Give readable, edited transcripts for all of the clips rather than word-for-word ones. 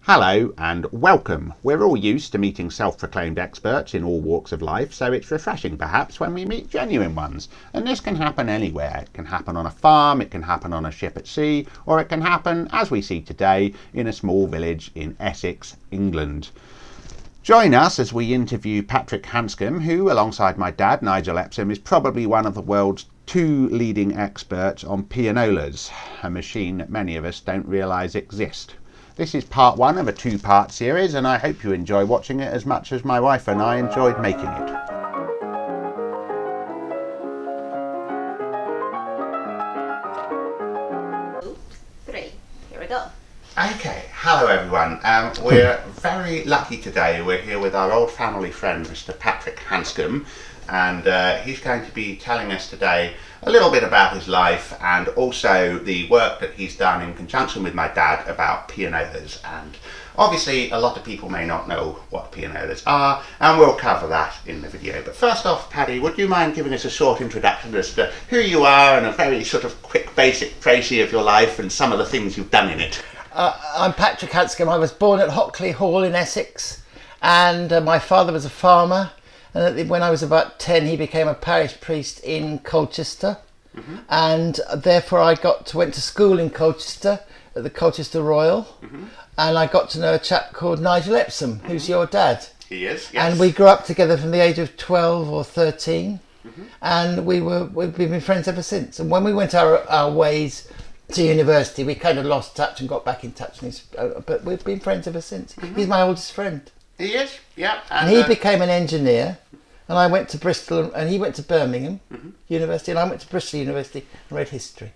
Hello and welcome. We're all used to meeting self-proclaimed experts in all walks of life, so it's refreshing perhaps when we meet genuine ones. And this can happen anywhere. It can happen on a farm, it can happen on a ship at sea, or it can happen, as we see today, in a small village in Essex, England. Join us as we interview Patrick Handscombe, who, alongside my dad, Nigel Epsom, is probably one of the world's two leading experts on pianolas, a machine that many of us don't realise exists. This is part one of a two-part series, and I hope you enjoy watching it as much as my wife and I enjoyed making it. Three. Here we go. Okay, hello everyone. We're very lucky today. We're here with our old family friend, Mr. Patrick Handscombe, and he's going to be telling us today a little bit about his life and also the work that he's done in conjunction with my dad about pianolas. And obviously a lot of people may not know what pianolas are, and we'll cover that in the video. But first off, Paddy, would you mind giving us a short introduction as to who you are and a very sort of quick basic précis of your life and some of the things you've done in it? I'm Patrick Handscombe. I was born at Hockley Hall in Essex, and my father was a farmer. And when I was about 10, he became a parish priest in Colchester, and therefore I went to school in Colchester at the Colchester Royal, and I got to know a chap called Nigel Epsom, who's your dad. He is, yes. And we grew up together from the age of 12 or 13, and we've been friends ever since. And when we went our ways to university, we kind of lost touch and got back in touch, but we've been friends ever since. He's my oldest friend. He is, yeah. And he became an engineer, and I went to Bristol, and he went to Birmingham University, and I went to Bristol University and read history.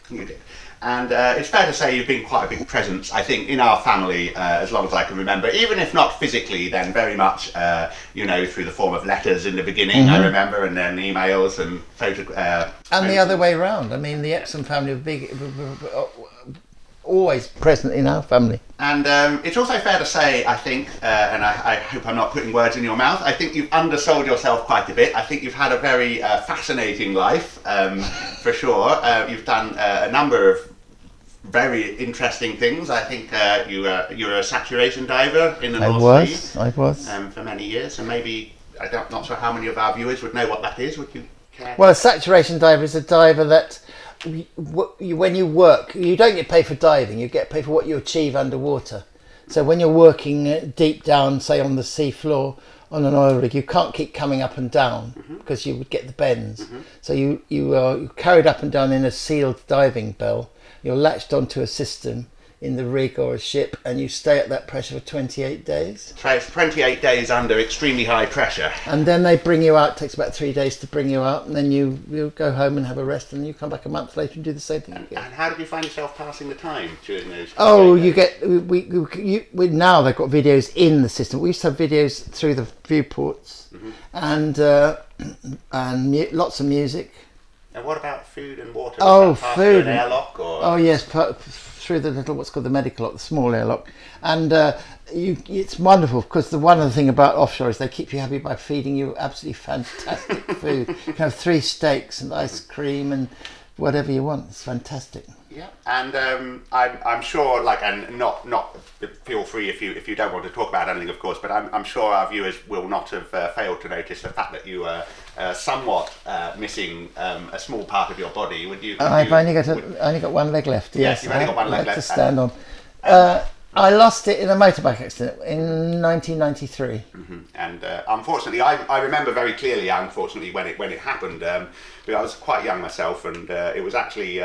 You did. And it's fair to say you've been quite a big presence, I think, in our family as long as I can remember, even if not physically, then very much, through the form of letters in the beginning, I remember, and then emails and photographs. And the other way around. I mean, the Epsom family were always present in our family. And it's also fair to say, I think, and I hope I'm not putting words in your mouth, I think you've undersold yourself quite a bit. I think you've had a very fascinating life, for sure. You've done a number of very interesting things. I think you were a saturation diver in the North Sea. I was. For many years, and maybe, I'm not sure how many of our viewers would know what that is. Would you care? Well, a saturation diver is a diver that when you work, you don't get paid for diving, you get paid for what you achieve underwater. So when you're working deep down, say on the sea floor on an oil rig, you can't keep coming up and down because you would get the bends. So you're carried up and down in a sealed diving bell. You're latched onto a system in the rig or a ship, and you stay at that pressure for 28 days. 28 days under extremely high pressure. And then they bring you out. It takes about 3 days to bring you out, and then you go home and have a rest, and then you come back a month later and do the same thing again. And how did you find yourself passing the time during those? Oh, you get now they've got videos in the system. We used to have videos through the viewports, and lots of music. And what about food and water? Was that food. An airlock, or? Oh yes, through the little, what's called the medical lock, the small airlock. And it's wonderful because one of the thing about offshore is they keep you happy by feeding you absolutely fantastic food. You can have 3 steaks and ice cream and whatever you want. It's fantastic. Yeah, and I'm sure, and not feel free if you don't want to talk about anything, of course, but I'm sure our viewers will not have failed to notice the fact that you were somewhat missing a small part of your body. I've only got one leg left. Yes, you've only got one leg left to stand on. I lost it in a motorbike accident in 1993. And unfortunately, I remember very clearly, unfortunately, when it happened. I was quite young myself, and it was actually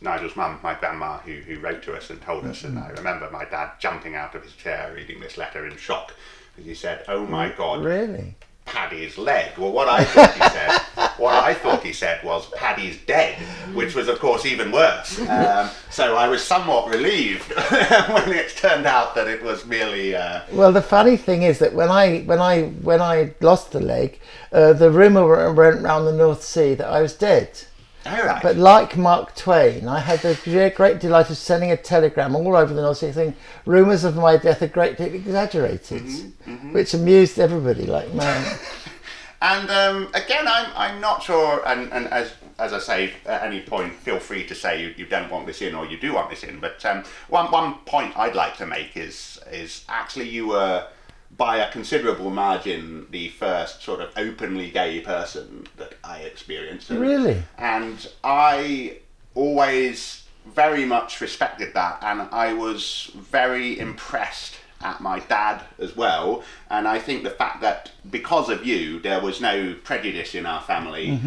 Nigel's mum, my grandma, who wrote to us and told us. And I remember my dad jumping out of his chair reading this letter in shock, because he said, "Oh my God, really? Paddy's leg." Well, what I thought he said was Paddy's dead, which was of course even worse. So I was somewhat relieved when it turned out that it was merely. Well, the funny thing is that when I lost the leg, the rumour went around the North Sea that I was dead. Oh, right. But like Mark Twain, I had the great delight of sending a telegram all over the North Sea saying rumours of my death are greatly exaggerated, which amused everybody like man. And again, I'm not sure, and as I say, at any point, feel free to say you don't want this in or you do want this in. But one point I'd like to make is actually you were, by a considerable margin, the first sort of openly gay person that I experienced. Really? And I always very much respected that, and I was very impressed at my dad as well. And I think the fact that because of you there was no prejudice in our family,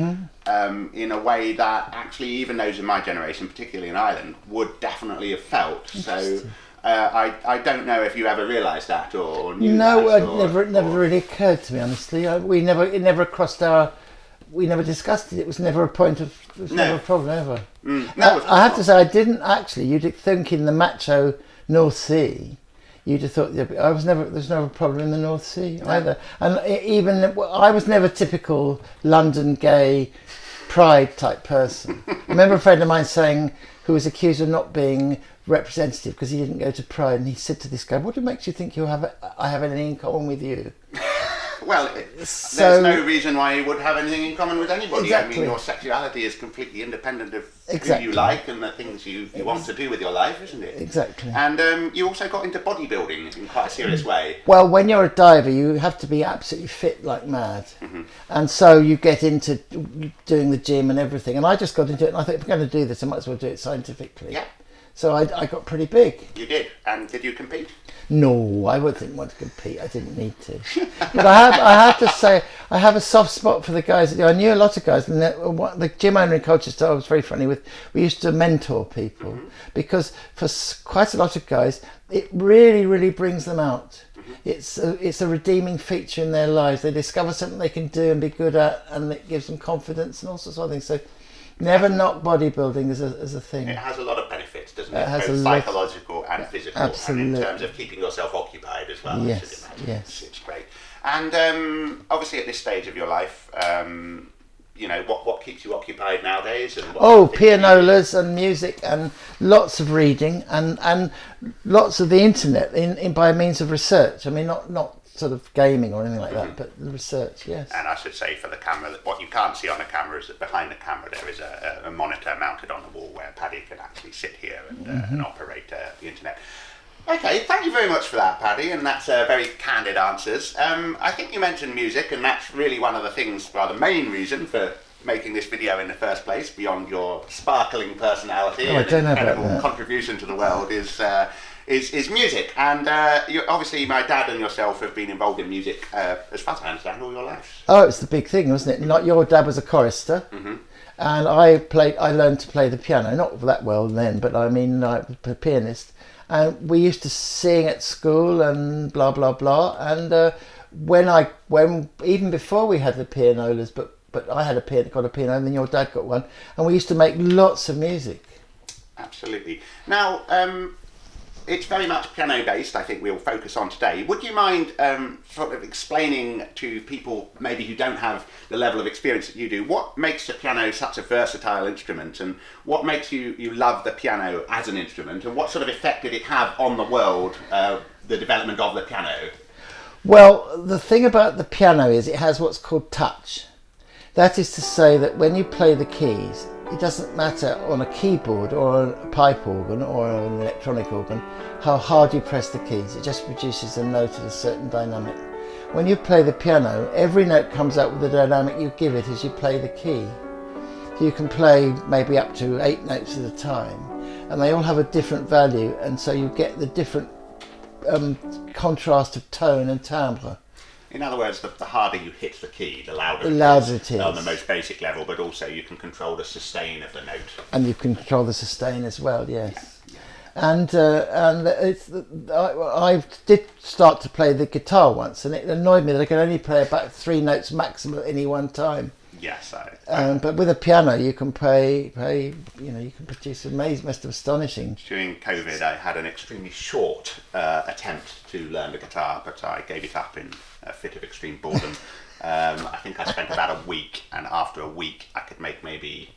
in a way that actually even those in my generation, particularly in Ireland, would definitely have felt. So I don't know if you ever realised that or knew No, that, it never really occurred to me, honestly. It never crossed our. We never discussed it. It was never a point of. It was never a problem ever. No, I have to say, I didn't actually. You'd think in the macho North Sea, you'd have thought there's never a problem in the North Sea either. And even I was never typical London gay pride type person. I remember a friend of mine saying, who was accused of not being representative because he didn't go to pride, and he said to this guy, "What makes you think I have anything in common with you?" Well, there's no reason why you would have anything in common with anybody. Exactly. I mean, your sexuality is completely independent of Exactly. who you like and the things you want to do with your life, isn't it? Exactly. And you also got into bodybuilding in quite a serious way. Well, when you're a diver, you have to be absolutely fit like mad. And so you get into doing the gym and everything. And I just got into it, and I thought, if I'm going to do this, I might as well do it scientifically. Yeah. So I got pretty big. You did. And did you compete? No, I didn't want to compete. I didn't need to. But I have to say, I have a soft spot for the guys. I knew a lot of guys, and the gym owner in Colchester I was very friendly with. We used to mentor people because for quite a lot of guys, it really, really brings them out. It's a redeeming feature in their lives. They discover something they can do and be good at, and it gives them confidence and all sorts of things. So never knock bodybuilding as a thing. It has a lot of benefits, doesn't it? It has Both a lot. psychological and physical. Absolutely. And in terms of keeping yourself occupied as well. Yes, I should imagine. yes. It's great. And obviously at this stage of your life, you know, what keeps you occupied nowadays? And what Pianolas and music and lots of reading and lots of the internet in by means of research. I mean, not sort of gaming or anything like that, but the research, yes. And I should say for the camera, that what you can't see on the camera is that behind the camera there is a monitor mounted on the wall where Paddy can actually sit here and operate the internet. Okay, thank you very much for that, Paddy, and that's very candid answers. I think you mentioned music, and that's really one of the things, well, the main reason for making this video in the first place, beyond your sparkling personality and incredible contribution to the world, is music. And obviously my dad and yourself have been involved in music, as far as I understand, all your lives. Oh, it's the big thing, wasn't it? Not your dad was a chorister, and I learned to play the piano, not that well then, but I mean, I was a pianist. And we used to sing at school and blah blah blah. And when even before we had the pianolas, but I had got a piano, and then your dad got one, and we used to make lots of music. Absolutely. Now, it's very much piano based, I think we'll focus on today. Would you mind sort of explaining to people maybe who don't have the level of experience that you do, what makes the piano such a versatile instrument, and what makes you love the piano as an instrument, and what sort of effect did it have on the world, the development of the piano? Well, the thing about the piano is it has what's called touch. That is to say that when you play the keys, it doesn't matter on a keyboard or a pipe organ or an electronic organ how hard you press the keys. It just produces a note at a certain dynamic. When you play the piano, every note comes out with the dynamic you give it as you play the key. So you can play maybe up to 8 notes at a time, and they all have a different value, and so you get the different contrast of tone and timbre. In other words, the harder you hit the key, the louder it is. On the most basic level, but also you can control the sustain of the note. And you can control the sustain as well, yes. Yeah. And I did start to play the guitar once, and it annoyed me that I could only play about 3 notes maximum at any one time. Yes, but with a piano, you can play. You know, you can produce most astonishing. During COVID, I had an extremely short attempt to learn the guitar, but I gave it up in a fit of extreme boredom. I think I spent about a week, and after a week, I could make maybe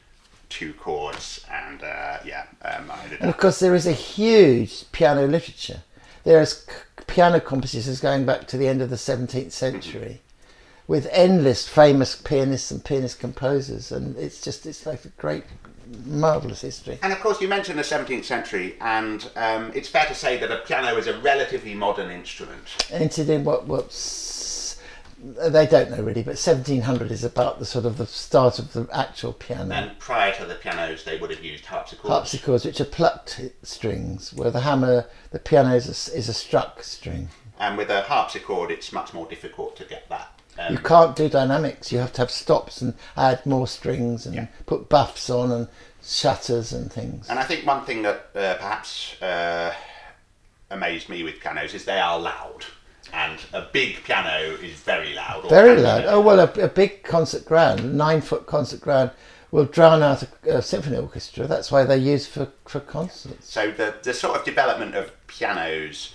2 chords, and I ended up. And of course, there is a huge piano literature. There's piano compositors going back to the end of the 17th century. with endless famous pianists and pianist composers, and it's like a great, marvellous history. And of course, you mentioned the 17th century, and it's fair to say that a piano is a relatively modern instrument. Entered in they don't know really, but 1700 is about the sort of the start of the actual piano. And prior to the pianos, they would have used harpsichords. Harpsichords, which are plucked strings, where the piano is a struck string. And with a harpsichord, it's much more difficult to get that. You can't do dynamics. You have to have stops and add more strings and put buffs on and shutters and things. And I think one thing that perhaps amazed me with pianos is they are loud. And a big piano is very loud. Very loud. Oh, well, a big concert grand, 9-foot concert grand, will drown out a symphony orchestra. That's why they're used for concerts. So the sort of development of pianos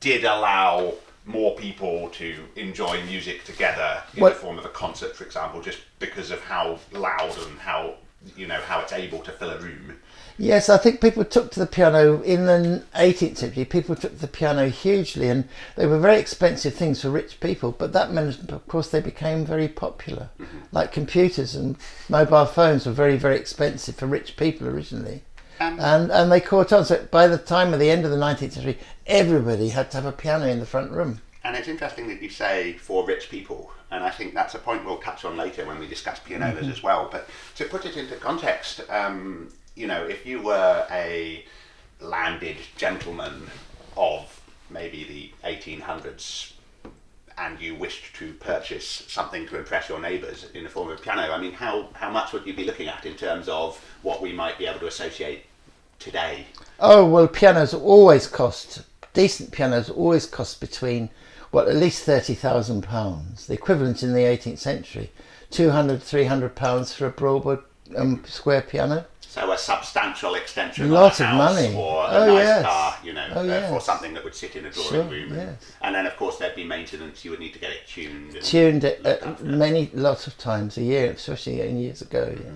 did allow more people to enjoy music together in the form of a concert, for example, just because of how loud and how it's able to fill a room. Yes, I think people took to the piano in the 18th century. People took to the piano hugely, and they were very expensive things for rich people. But that meant, of course, they became very popular. Mm-hmm. Like computers and mobile phones were very, very expensive for rich people originally. And they caught on. So by the time of the end of the 19th century, everybody had to have a piano in the front room. And it's interesting that you say for rich people, and I think that's a point we'll touch on later when we discuss pianolas as well. But to put it into context, if you were a landed gentleman of maybe the 1800s and you wished to purchase something to impress your neighbours in the form of a piano, I mean, how much would you be looking at in terms of what we might be able to associate today? Oh, well, decent pianos always cost between, at least £30,000. The equivalent in the 18th century, £200, £300 for a broadwood square piano. So a substantial extension of a house money. Or a nice car, for something that would sit in a drawing room. Yes. And then, of course, there'd be maintenance. You would need to get it tuned. Lots of times a year, especially years ago. Yeah.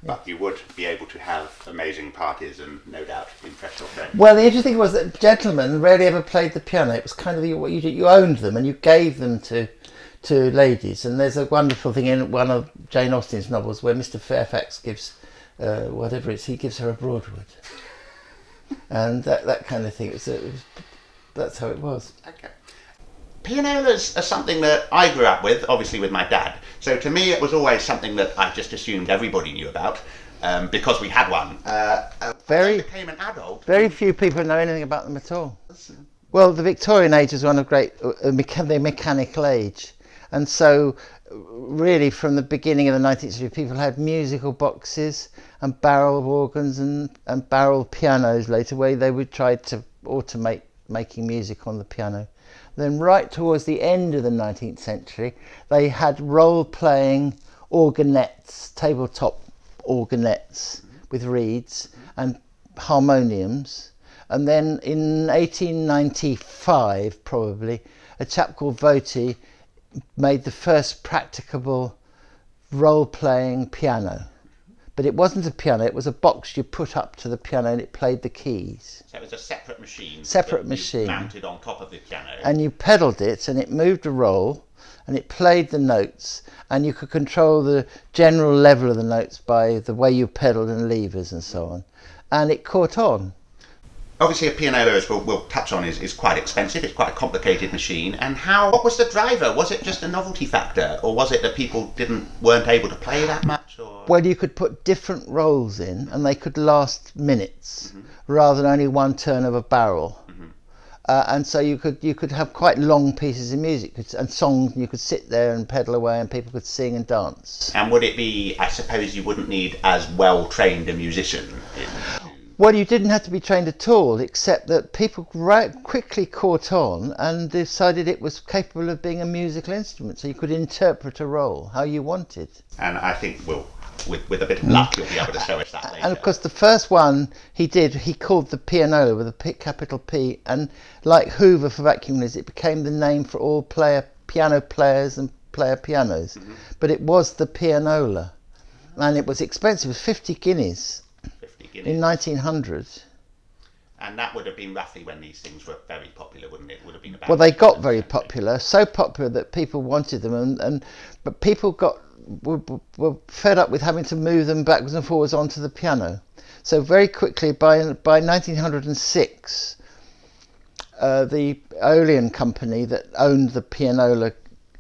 But you would be able to have amazing parties and no doubt impress your friends. Well, the interesting thing was that gentlemen rarely ever played the piano. It was kind of what you did. You owned them and you gave them to ladies. And there's a wonderful thing in one of Jane Austen's novels where Mr. Fairfax gives he gives her a broadwood, and that kind of thing. That's how it was. Okay. Pianolas are something that I grew up with, obviously with my dad. So to me, it was always something that I just assumed everybody knew about because we had one. I became an adult. Very few people know anything about them at all. Well, the Victorian age was one of the mechanical age, and so really from the beginning of the 19th century, people had musical boxes and barrel organs and barrel pianos later, where they would try to automate making music on the piano. Then right towards the end of the 19th century, they had role-playing organettes, tabletop organettes with reeds and harmoniums. And then in 1895, probably, a chap called Vaccume made the first practicable role-playing piano. But it wasn't a piano, it was a box you put up to the piano and it played the keys. So it was a separate machine. Mounted on top of the piano. And you pedalled it and it moved a roll and it played the notes, and you could control the general level of the notes by the way you pedalled and levers and so on. And it caught on. Obviously a pianola, as we'll touch on, is quite expensive. It's quite a complicated machine. And what was the driver? Was it just a novelty factor, or was it that people weren't able to play that much? Or? Well, you could put different rolls in and they could last minutes rather than only one turn of a barrel. And so you could have quite long pieces of music and songs, and you could sit there and pedal away and people could sing and dance. And would it be, I suppose you wouldn't need as well trained a musician? Well, you didn't have to be trained at all, except that people quickly caught on and decided it was capable of being a musical instrument, so you could interpret a role how you wanted. And I think with a bit of luck, you'll be able to show us that later. And of course, the first one he called the Pianola with a capital P, and like Hoover for vacuum, it became the name for all piano players and player pianos. But it was the Pianola, and it was expensive. It was 50 guineas. In 1900. And that would have been roughly when these things were very popular, wouldn't it? Would have been about. Well, they got very popular, so popular that people wanted them, but people were fed up with having to move them backwards and forwards onto the piano. So very quickly, by 1906, the Aeolian company that owned the Pianola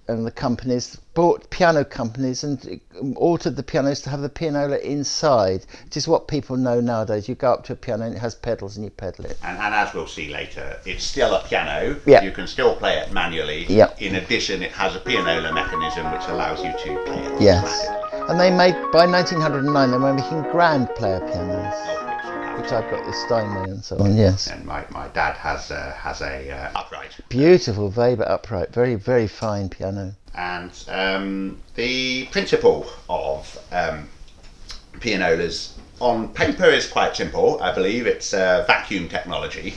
and the companies bought piano companies and altered the pianos to have the pianola inside, which is what people know nowadays. You go up to a piano and it has pedals and you pedal it. And as we'll see later, it's still a piano. Yeah. You can still play it manually. Yeah. In addition, it has a pianola mechanism which allows you to play it Yes. automatically. And they made, by 1909, they were making grand player pianos, which I've got the Steinway and so on, yes. And my dad has a upright. Beautiful Weber upright, very, very fine piano. And the principle of pianolas on paper is quite simple. I believe it's vacuum technology.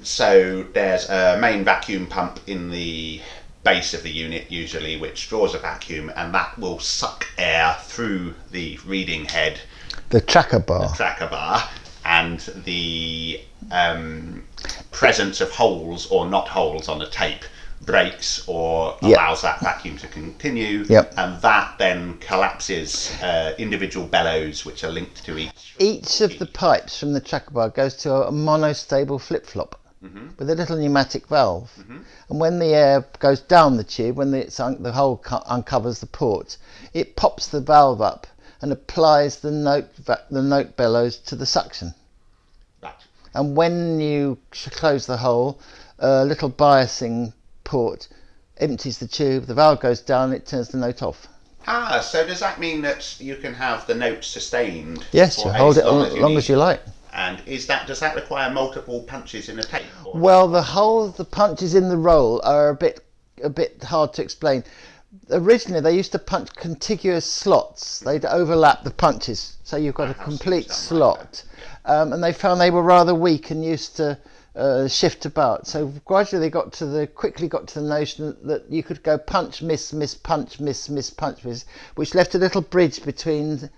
So there's a main vacuum pump in the base of the unit usually, which draws a vacuum, and that will suck air through the reading head, The tracker bar. and the presence of holes or not holes on the tape breaks or allows that vacuum to continue, and that then collapses individual bellows which are linked to each. Each of the pipes from the tracker bar goes to a monostable flip-flop with a little pneumatic valve, and when the air goes down the tube, when the hole uncovers the port, it pops the valve up and applies the note bellows to the suction. Right. And when you close the hole, a little biasing port empties the tube, the valve goes down, it turns the note off. So does that mean that you can have the note sustained? Yes, you hold it as long as you like. And does that require multiple punches in a tape? Or? Well, the punches in the roll are a bit hard to explain. Originally, they used to punch contiguous slots. They'd overlap the punches, so you've got a complete slot. And they found they were rather weak and used to shift about. So gradually they quickly got to the notion that you could go punch, miss, miss, punch, miss, miss, punch, miss, which left a little bridge between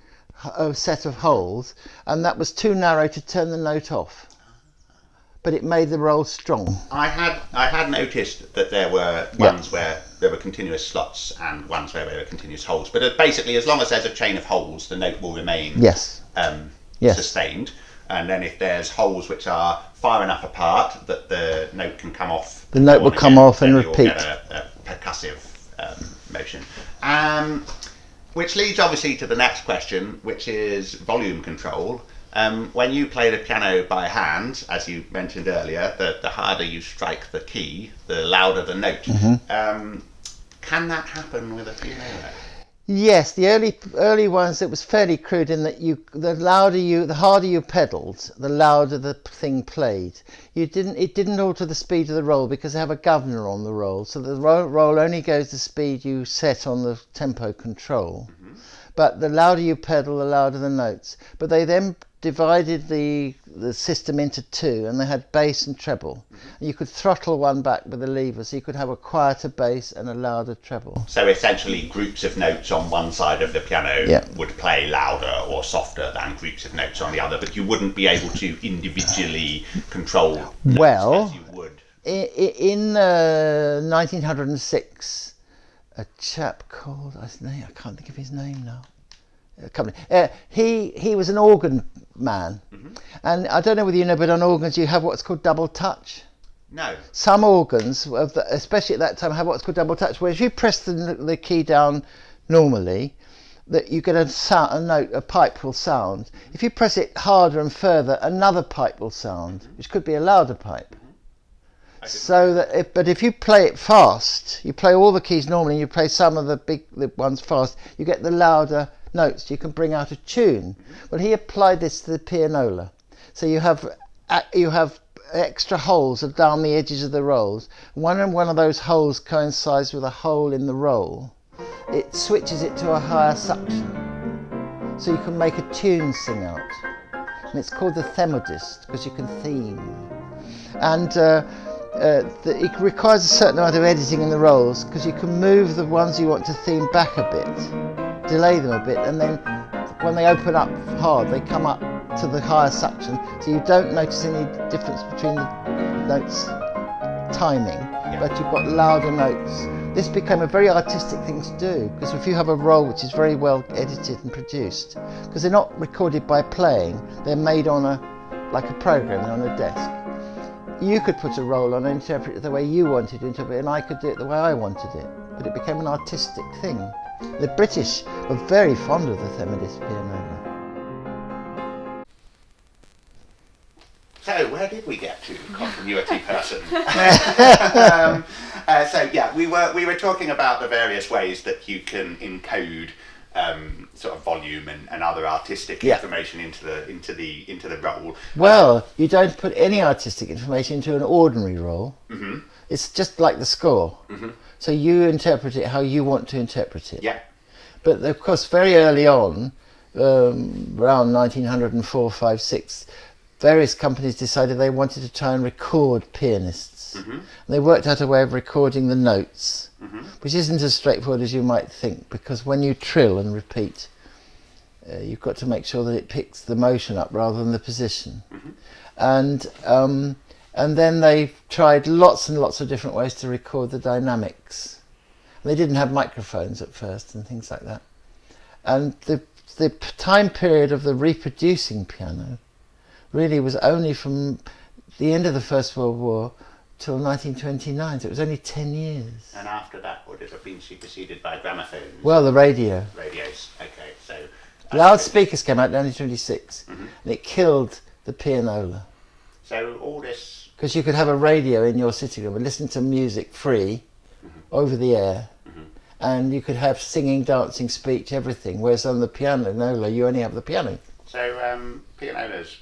a set of holes, and that was too narrow to turn the note off. But it made the roll strong. I had noticed that there were ones where there were continuous slots and ones where there were continuous holes. But basically, as long as there's a chain of holes, the note will remain sustained. And then if there's holes which are far enough apart that the note can come off, the note will come off and repeat. You'll get a percussive motion. Which leads obviously to the next question, which is volume control. When you play the piano by hand, as you mentioned earlier, the harder you strike the key, the louder the note. Can that happen with a pianola? Yes, the early ones, it was fairly crude in that the harder you pedalled, the louder the thing played. It didn't alter the speed of the roll because they have a governor on the roll, so the roll only goes the speed you set on the tempo control. But the louder you pedal, the louder the notes. But they then divided the system into two, and they had bass and treble. And you could throttle one back with a lever, so you could have a quieter bass and a louder treble. So essentially groups of notes on one side of the piano would play louder or softer than groups of notes on the other, but you wouldn't be able to individually control notes as you would. In 1906, a chap called, I can't think of his name now. He was an organ man, and I don't know whether you know, but on organs you have what's called double touch. No. Some organs, especially at that time, have what's called double touch, where if you press the key down normally, that you get a pipe will sound. If you press it harder and further, another pipe will sound, which could be a louder pipe. But if you play it fast, you play all the keys normally, and you play some of the ones fast, you get the louder notes. You can bring out a tune. Well, he applied this to the pianola. So you have extra holes down the edges of the rolls. One of those holes coincides with a hole in the roll. It switches it to a higher suction, so you can make a tune sing out. And it's called the themodist because you can theme. And it requires a certain amount of editing in the rolls because you can move the ones you want to theme back a bit, delay them a bit, and then when they open up hard, they come up to the higher suction, so you don't notice any difference between the notes timing, but you've got louder notes. This became a very artistic thing to do, because if you have a roll which is very well edited and produced, because they're not recorded by playing, they're made on like a program on a desk. You could put a roll on and interpret it the way you wanted to interpret it, and I could do it the way I wanted it, but it became an artistic thing. The British were very fond of the Theodis pianola. So where did we get to, continuity person? So yeah, we were talking about the various ways that you can encode sort of volume and other artistic information into the roll. Well, you don't put any artistic information into an ordinary roll. Mm-hmm. It's just like the score. Mm-hmm. So you interpret it how you want to interpret it. Yeah. But of course, very early on, around 1904, 5, 6. Various companies decided they wanted to try and record pianists. Mm-hmm. And they worked out a way of recording the notes, mm-hmm. which isn't as straightforward as you might think, because when you trill and repeat, you've got to make sure that it picks the motion up rather than the position. Mm-hmm. And then they tried lots and lots of different ways to record the dynamics. They didn't have microphones at first and things like that. And the time period of the reproducing piano really was only from the end of the First World War till 1929, so it was only 10 years. And after that, would it have been superseded by gramophones? Well, the radio. Radios, okay. So loudspeakers came out in 1926, mm-hmm. and it killed the pianola. So all this... Because you could have a radio in your sitting room and listen to music free, mm-hmm. over the air, mm-hmm. and you could have singing, dancing, speech, everything, whereas on the pianola, you only have the piano. So pianolas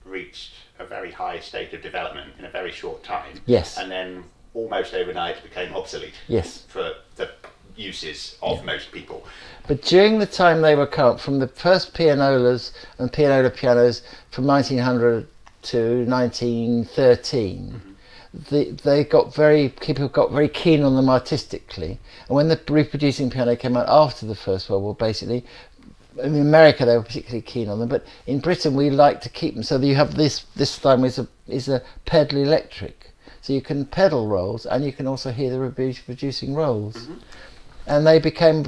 reached a very high state of development in a very short time. Yes. And then almost overnight became obsolete. Yes. For the uses of most people. But during the time they were from the first pianolas and pianola pianos from 1900 to 1913, mm-hmm. people got very keen on them artistically. And when the reproducing piano came out after the First World War, basically, in America they were particularly keen on them, but in Britain we like to keep them. So that you have this time is a pedal electric, so you can pedal rolls and you can also hear the reproducing rolls. Mm-hmm. And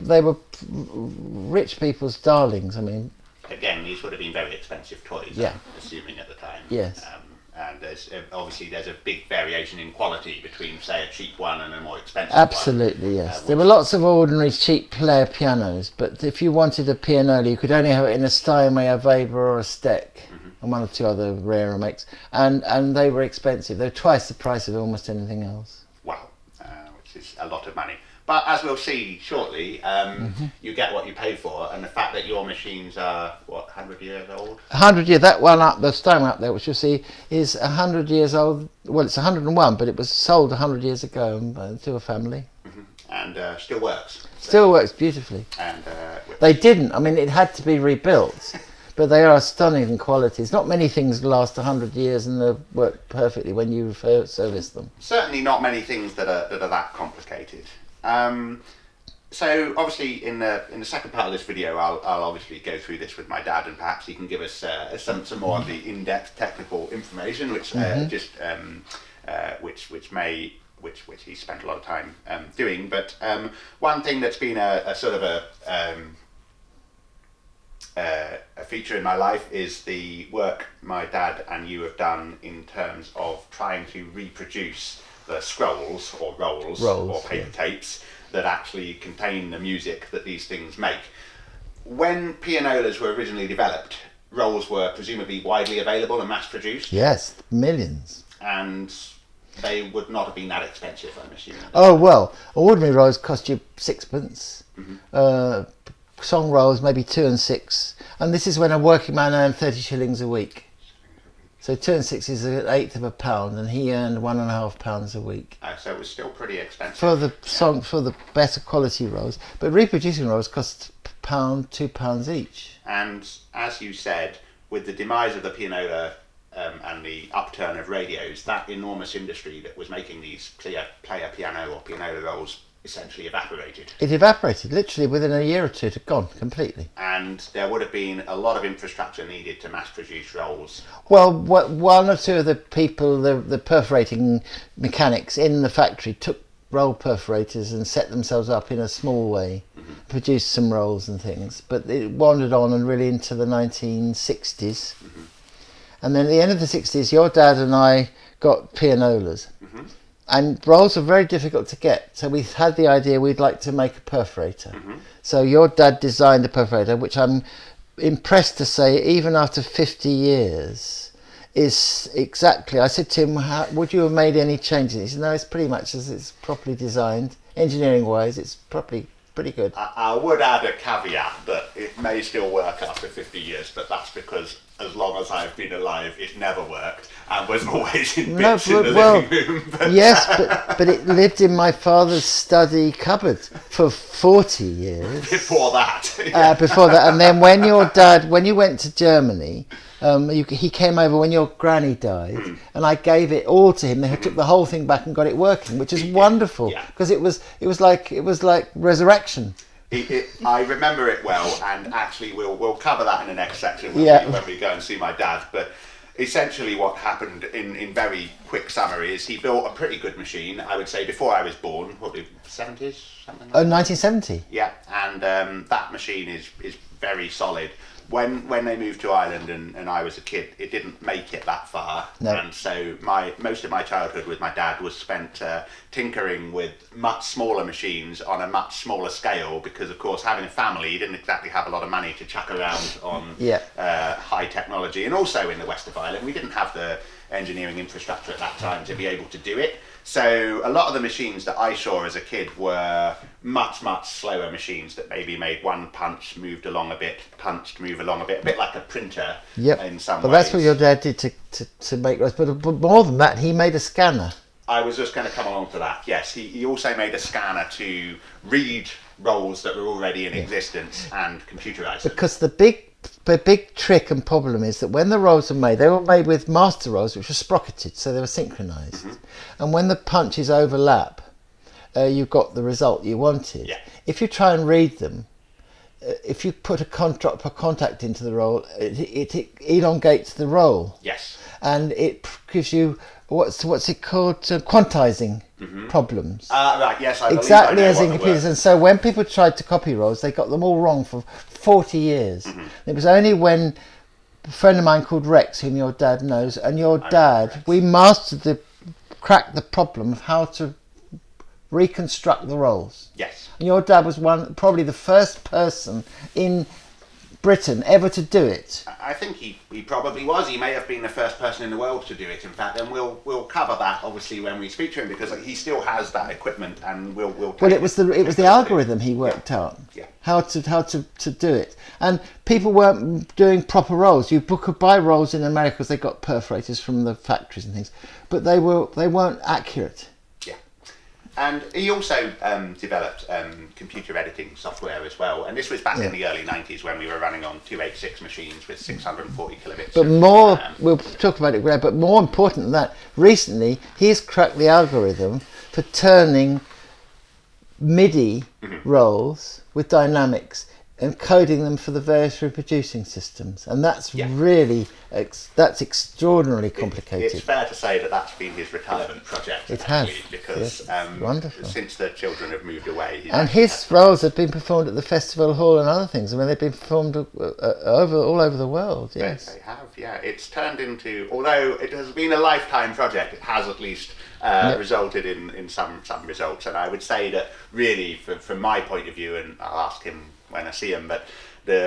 they were rich people's darlings. I mean, again, these would have been very expensive toys. Yeah. I'm assuming at the time. Yes. And there's a big variation in quality between, say, a cheap one and a more expensive Absolutely, one. yes. There were lots of ordinary cheap player pianos, but if you wanted a pianola, you could only have it in a Steinway, a Weber or a Steck, mm-hmm. and one or two other rarer makes. And they were expensive. They were twice the price of almost anything else. Wow, which is a lot of money. But as we'll see shortly, mm-hmm. you get what you pay for, and the fact that your machines are, 100 years old? 100 years, that one up, the Steinway up there, which you'll see, is 100 years old. Well, it's 101, but it was sold 100 years ago to a family. Mm-hmm. And still works? Still works beautifully. And they didn't, I mean, it had to be rebuilt, but they are stunning in qualities. Not many things last 100 years and they work perfectly when you service them. Certainly not many things that are that complicated. So obviously in the second part of this video I'll obviously go through this with my dad, and perhaps he can give us some more of the in-depth technical information which mm-hmm. which he spent a lot of time doing. But one thing that's been a sort of a feature in my life is the work my dad and you have done in terms of trying to reproduce the scrolls or rolls or paper tapes that actually contain the music that these things make. When pianolas were originally developed, rolls were presumably widely available and mass produced? Yes, millions. And they would not have been that expensive, I'm assuming. Oh, well, ordinary rolls cost you sixpence. Mm-hmm. Song rolls maybe 2 and 6. And this is when a working man earned 30 shillings a week. So 2 and 6 is an eighth of a pound, and he earned £1.5 a week. So it was still pretty expensive for the better quality rolls. But reproducing rolls cost £2 each. And as you said, with the demise of the pianola and the upturn of radios, that enormous industry that was making these player piano or pianola rolls essentially evaporated. It evaporated literally within a year or two. It had gone completely. And there would have been a lot of infrastructure needed to mass produce rolls. Well, one or two of the people, the perforating mechanics in the factory, took roll perforators and set themselves up in a small way, produced some rolls and things. But it wandered on and really into the 1960s. And then at the end of the 60s, your dad and I got pianolas. And rolls are very difficult to get. So we had the idea we'd like to make a perforator. So your dad designed a perforator, which I'm impressed to say, even after 50 years, is exactly... I said to him, would you have made any changes? He said, no, it's pretty much as it's properly designed. Engineering-wise, it's probably pretty good. I would add a caveat that it may still work after 50 years, but that's because as long as I've been alive, it never worked and was always in bits in the living room. Yes, but it lived in my father's study cupboard for 40 years. Before that. Before that. And then when your dad, when you went to Germany, he came over when your granny died, and I gave it all to him. They took the whole thing back and got it working, which is wonderful, because it was like resurrection. I remember it well, and actually we'll cover that in the next section when we go and see my dad. But essentially what happened in very quick summary is he built a pretty good machine, I would say, before I was born, probably 70s, something like that. 1970? Yeah, and that machine is very solid. When they moved to Ireland and I was a kid, it didn't make it that far. No. And so most of my childhood with my dad was spent tinkering with much smaller machines on a much smaller scale, because of course having a family, you didn't exactly have a lot of money to chuck around on high technology. And also in the west of Ireland, we didn't have the engineering infrastructure at that time to be able to do it. So a lot of the machines that I saw as a kid were much slower machines that maybe made one punch, moved along a bit, punched, move along a bit like a printer in some ways. But that's what your dad did to make rolls. But more than that, he made a scanner. I was just going to come along to that. Yes, he also made a scanner to read rolls that were already in existence and computerize them. Because the big trick and problem is that when the rolls were made, they were made with master rolls, which were sprocketed, so they were synchronized. And when the punches overlap, you got the result you wanted. If you try and read them, if you put a contact into the roll, it elongates the roll. Yes. And it gives you what's it called? Quantizing problems. Right. Yes. I exactly as in computers. And so when people tried to copy rolls, they got them all wrong for 40 years. It was only when a friend of mine called Rex, whom your dad knows, and your dad, we cracked the problem of how to reconstruct the rolls. Yes. And your dad was probably the first person in Britain ever to do it. I think he probably was. He may have been the first person in the world to do it, in fact, and we'll cover that obviously when we speak to him, because he still has that equipment, and we'll well, it was the algorithm he worked out. How to do it. And people weren't doing proper rolls. You could buy rolls in America because they got perforators from the factories and things, but they weren't accurate. And he also developed computer editing software as well. And this was back in the early 90s when we were running on 286 machines with 640 kilobits. But we'll talk about it later, but more important than that, recently he's cracked the algorithm for turning MIDI rolls with dynamics, encoding them for the various reproducing systems, and that's really that's extraordinarily complicated. It's fair to say that that's been his retirement project. It has, because wonderful. Since the children have moved away, and his rolls have been performed at the festival hall and other things. I mean, they've been performed all over the world. Yes, they have. Yeah, it's turned into, although it has been a lifetime project, it has at least resulted in some results. And I would say that really, from my point of view, and I'll ask him when I see him, but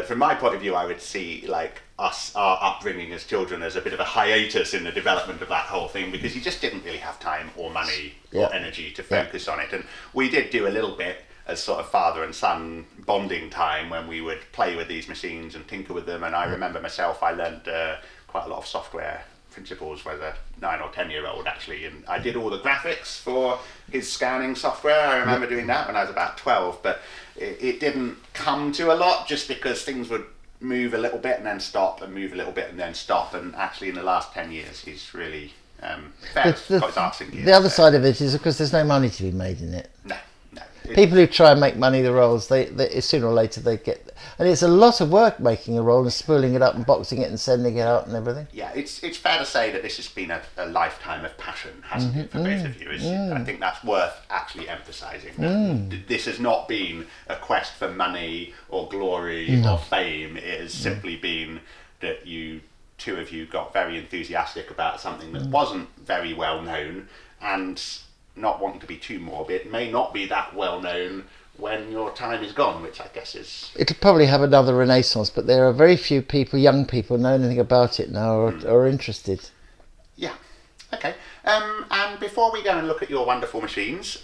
from my point of view, I would see like our upbringing as children as a bit of a hiatus in the development of that whole thing, because you just didn't really have time or money or energy to focus on it. And we did do a little bit as sort of father and son bonding time when we would play with these machines and tinker with them. And I remember myself, I learned quite a lot of software principles as a 9 or 10-year-old actually, and I did all the graphics for his scanning software. I remember doing that when I was about 12, but it didn't come to a lot, just because things would move a little bit and then stop, and move a little bit and then stop. And actually in the last 10 years he's really the other side of it is, of course, there's no money to be made in it. No. People who try and make money the rolls, they sooner or later they get, and it's a lot of work making a roll and spooling it up and boxing it and sending it out and everything. Yeah, it's fair to say that this has been a lifetime of passion, hasn't it, for both of you? I think that's worth actually emphasising. This has not been a quest for money or glory or fame. It has simply been that two of you got very enthusiastic about something that wasn't very well known, and not wanting to be too morbid, may not be that well known when your time is gone, which I guess is... It'll probably have another renaissance, but there are very few people, young people, know anything about it now or are interested. Yeah, okay. And before we go and look at your wonderful machines,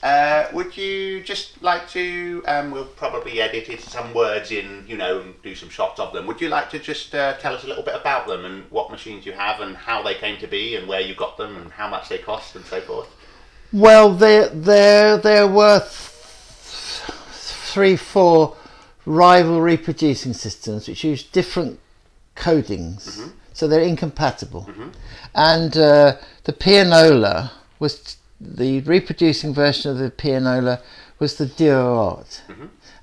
would you just like to, we'll probably edit some words in, and do some shots of them. Would you like to just tell us a little bit about them and what machines you have and how they came to be and where you got them and how much they cost and so forth? Well, they're worth 3-4 rival reproducing systems which use different codings, so they're incompatible. And the Pianola was the reproducing version of the Pianola was the Duo Art,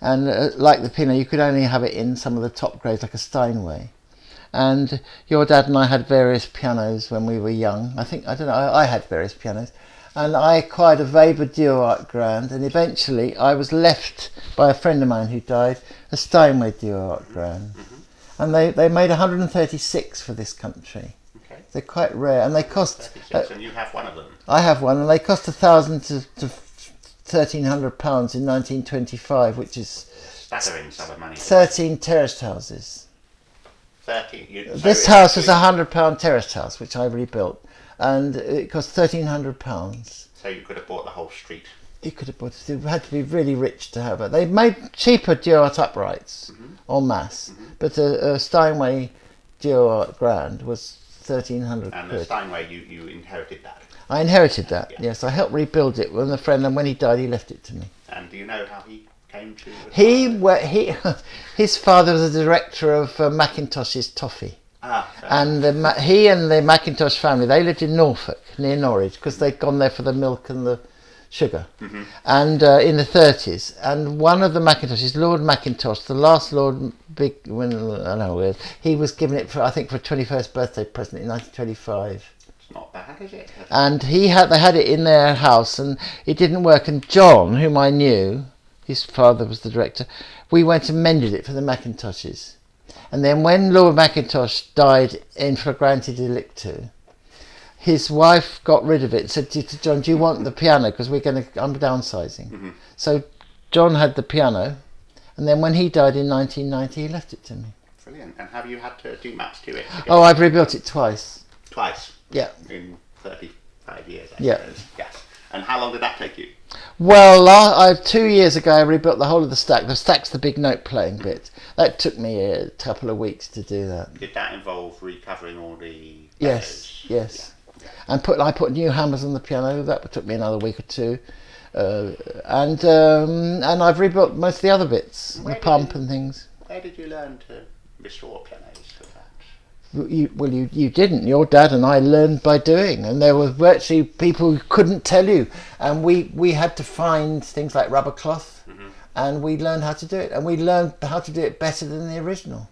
and like the Piano, you could only have it in some of the top grades, like a Steinway. And your dad and I had various pianos when we were young. I had various pianos. And I acquired a Weber Duo Art Grand, and eventually I was left by a friend of mine who died a Steinway Duo Art Grand. And they made 136 for this country. Okay. They're quite rare, and they cost... and you have one of them? I have one, and they cost £1,000 to £1,300 in 1925, which is... Staggering sum of money. 13 terraced houses. 13? This house was a £100 terraced house, which I rebuilt. And it cost £1,300. So you could have bought the whole street. You could have bought it. You had to be really rich to have it. They made cheaper Duo Art uprights en masse, but a Steinway Duo Art Grand was 1,300 And quid. the Steinway, you inherited that? I inherited that, yes. I helped rebuild it with a friend, and when he died, he left it to me. And do you know how he came to... His father was a director of Macintosh's Toffee. And he and the Macintosh family, they lived in Norfolk, near Norwich, because they'd gone there for the milk and the sugar. And in the 30s. And one of the Macintoshes, Lord Macintosh, the last Lord he was given it for, I think, for a 21st birthday present in 1925. It's not bad, is it? And they had it in their house, and it didn't work. And John, whom I knew, his father was the director, we went and mended it for the Macintoshes. And then when Lord Macintosh died in flagrante delicto, his wife got rid of it and said to John, do you want the piano? Because I'm downsizing. So John had the piano, and then when he died in 1990, he left it to me. Brilliant. And have you had to do maps to it? Oh, I've rebuilt it twice. Twice? Yeah. In 35 years, I yeah. suppose. Yes. And how long did that take you? Well, 2 years ago I rebuilt the whole of the stack. The stack's the big note playing bit. That took me a couple of weeks to do that. Did that involve recovering all the Yes, yes. Yeah. And I put new hammers on the piano. That took me another week or two. And I've rebuilt most of the other bits, the pump and things. Where did you learn to restore pianos for that? You didn't. Your dad and I learned by doing, and there were virtually people who couldn't tell you, and we had to find things like rubber cloth, and we learned how to do it, and we learned how to do it better than the original,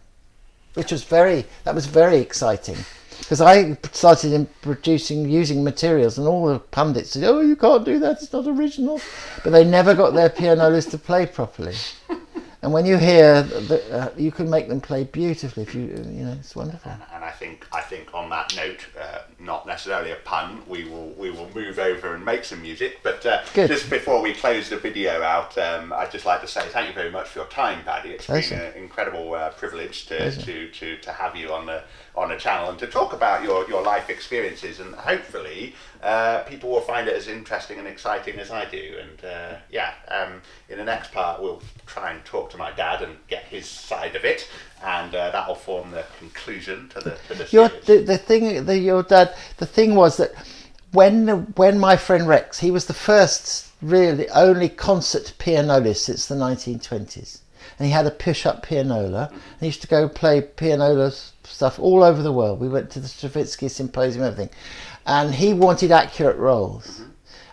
which was very exciting, because I started using materials, and all the pundits said, "Oh, you can't do that; it's not original," but they never got their pianolas to play properly. And when you hear that, you can make them play beautifully. If it's wonderful. And I think on that note, not necessarily a pun, we will move over and make some music. But just before we close the video out, I'd just like to say thank you very much for your time, Paddy. It's been an incredible privilege to have you on the channel and to talk about your life experiences, and hopefully people will find it as interesting and exciting as I do. And in the next part, we'll try and talk to my dad and get his side of it, and that'll form the conclusion to the series. The thing was that when my friend Rex, he was the first, really only concert pianolist since the 1920s, and he had a push-up pianola, and he used to go play pianola stuff all over the world. We went to the Stravinsky Symposium and everything, and he wanted accurate rolls,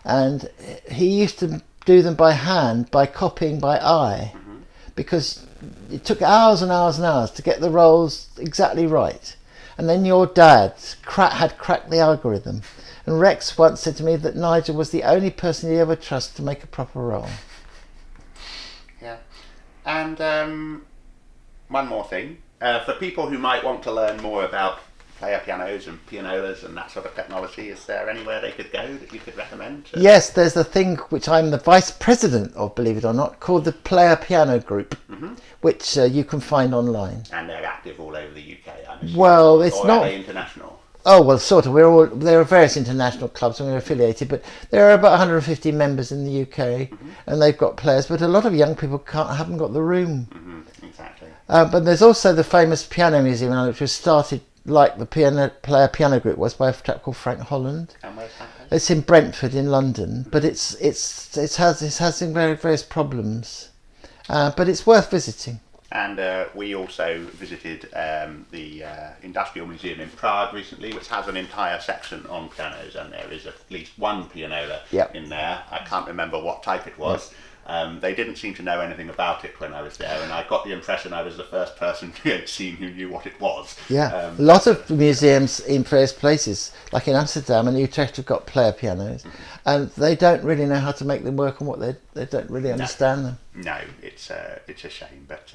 and he used to do them by hand, by copying by eye, because it took hours and hours and hours to get the rolls exactly right. And then your dad had cracked the algorithm. And Rex once said to me that Nigel was the only person he ever trusted to make a proper roll. Yeah. And one more thing. For people who might want to learn more about player pianos and pianolas and that sort of technology, is there anywhere they could go that you could recommend? Yes, there's a thing which I'm the vice president of, believe it or not, called the Player Piano Group, which you can find online. And they're active all over the UK, I'm assuming. Well, it's or not... Are they international? Oh, well, sort of. There are various international clubs and we're affiliated, but there are about 150 members in the UK, and they've got players, but a lot of young people haven't got the room. Exactly. But there's also the famous Piano Museum, which was started like the Player Piano Group was by a chap called Frank Holland. And where's that? It's in Brentford in London, but it has some various problems, but it's worth visiting. And we also visited the Industrial Museum in Prague recently, which has an entire section on pianos, and there is at least one pianola in there. I can't remember what type it was. They didn't seem to know anything about it when I was there, and I got the impression I was the first person who had seen who knew what it was. Yeah, a lot of museums in various places, like in Amsterdam and Utrecht, have got player pianos, and they don't really know how to make them work and what they don't really understand them. No, it's a shame, but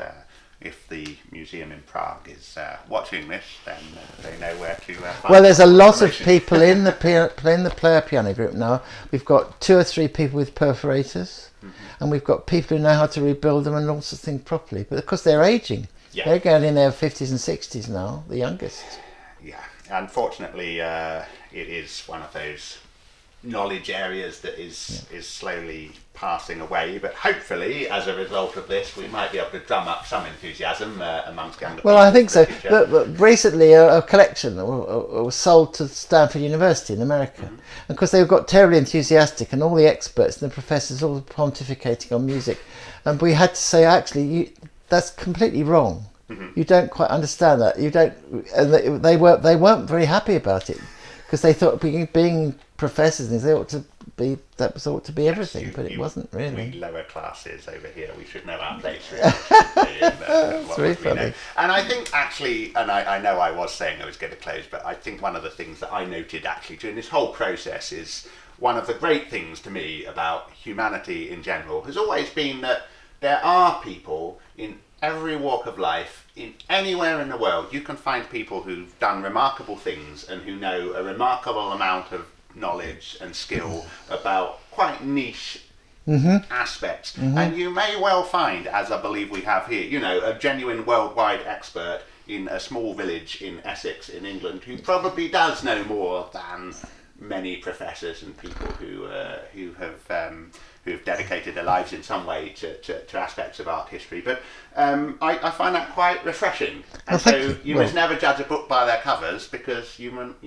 if the museum in Prague is watching this, then they know where to find. Well, there's a lot of people in the player piano group now. We've got 2 or 3 people with perforators, and we've got people who know how to rebuild them and all sorts of things properly. But of course, they're aging. Yeah. They're going in their 50s and 60s now, the youngest. Yeah, unfortunately, it is one of those knowledge areas that is slowly passing away, but hopefully as a result of this we might be able to drum up some enthusiasm amongst younger people. Well, I think so. But recently a collection was sold to Stanford University in America, and because they got terribly enthusiastic, and all the experts and the professors all pontificating on music, and we had to say, actually, that's completely wrong. You don't quite understand that. You don't, and they weren't very happy about it, because they thought being professors and they ought to be everything, but it wasn't really. We lower classes over here, we should know our place really. It's really funny. And I think actually, and I know I was saying I was going to close, but I think one of the things that I noted actually during this whole process is one of the great things to me about humanity in general has always been that there are people in every walk of life, in anywhere in the world. You can find people who've done remarkable things and who know a remarkable amount of knowledge and skill about quite niche aspects. And you may well find, as I believe we have here, a genuine worldwide expert in a small village in Essex in England who probably does know more than many professors and people who have dedicated their lives in some way to aspects of art history. But I find that quite refreshing. And so you must never judge a book by their covers, because you might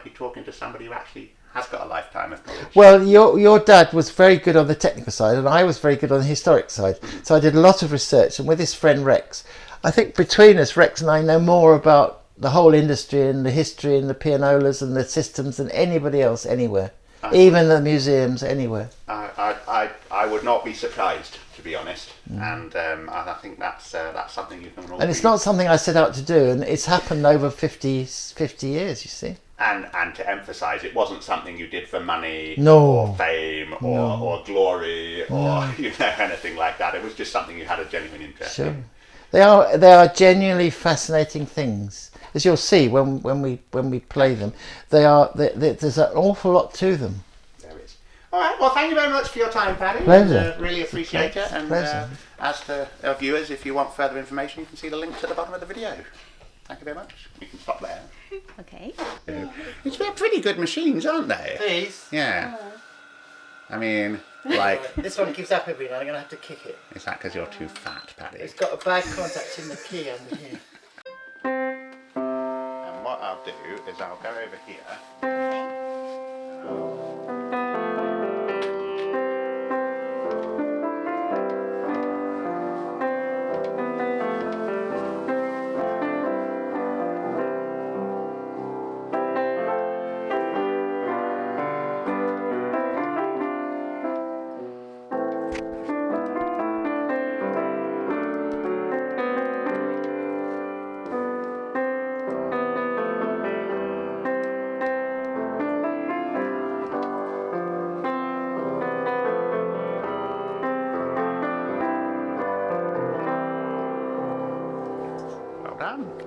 be talking to somebody who actually has got a lifetime of knowledge. Well, your dad was very good on the technical side, and I was very good on the historic side. So I did a lot of research, and with his friend Rex, I think between us, Rex and I know more about the whole industry and the history and the pianolas and the systems than anybody else anywhere, even the museums anywhere. I would not be surprised, to be honest, and I think that's something you can all. And it's not something I set out to do, and it's happened over 50 years, you see. And to emphasise, it wasn't something you did for money or fame or glory or anything like that. It was just something you had a genuine interest in. They are genuinely fascinating things, as you'll see when we play them. There's an awful lot to them. There is. All right. Well, thank you very much for your time, Paddy. Pleasure. Really appreciate it. And as to our viewers, if you want further information, you can see the links at the bottom of the video. Thank you very much. You can stop there. Okay. They're pretty good machines, aren't they? These? Yeah. I mean, like... This one gives up every night. I'm going to have to kick it. Is that because you're too fat, Paddy? It's got a bad contact in the key under here. And what I'll do is I'll go over here.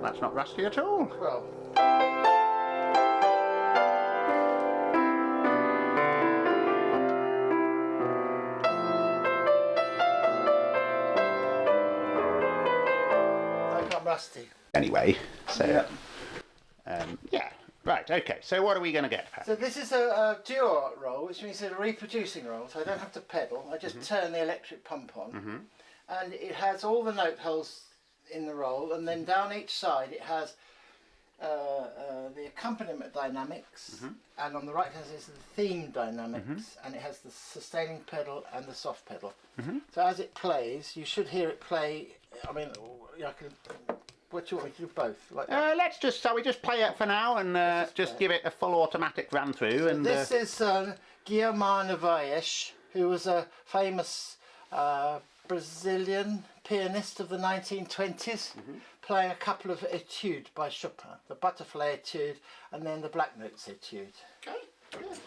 that's not rusty at all. Well, like I'm rusty. Anyway, so Yeah. yeah. Right, okay, so what are we going to get, Pat? So this is a duo roll, which means it's a reproducing roll, so I don't have to pedal. I just turn the electric pump on, and it has all the note holes in the roll, and then down each side it has the accompaniment dynamics, and on the right hand side is the theme dynamics, and it has the sustaining pedal and the soft pedal. So as it plays, you should hear it play. I mean, I can. What do you want me to do? Both? Like Shall we just play it for now and just give it a full automatic run through? so And this is Guilherme Novaes, who was a famous Brazilian pianist of the 1920s, playing a couple of etudes by Chopin, the Butterfly Etude and then the Black Notes Etude. Okay, good.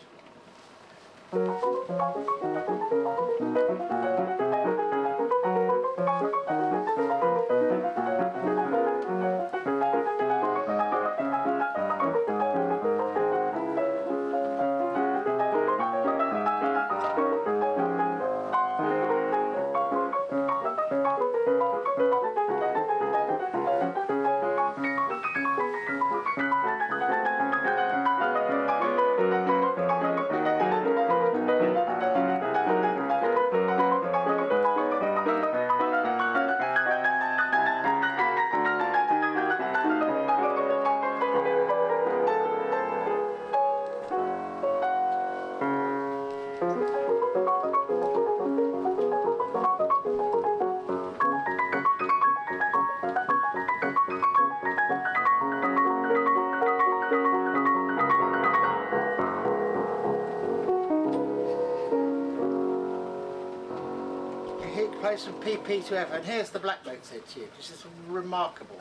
He plays from PP to F, and here's the Black Notes Etude, which is remarkable.